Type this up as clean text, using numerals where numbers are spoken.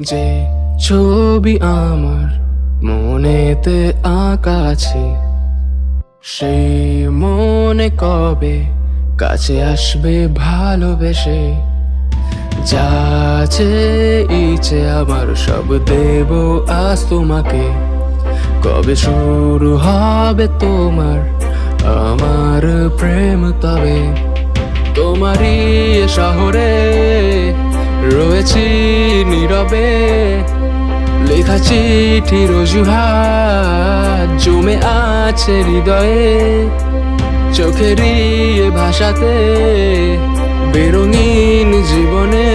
যে ছবি আমার মনেতে আঁকা আছে, সেই মনে কবে কাছে আসবে ভালোবেসে। যা আছে ইচ্ছে আমার সব দেব আজ তোমাকে। কবে শুরু হবে তোমার আমার প্রেম তবে? তোমারই এ শহরে রয়েছি নীরবে, লেখা চিঠির অজুহাত জমে আছে হৃদয়ে। চোখেরই এ ভাষাতে বেরঙিন জীবনে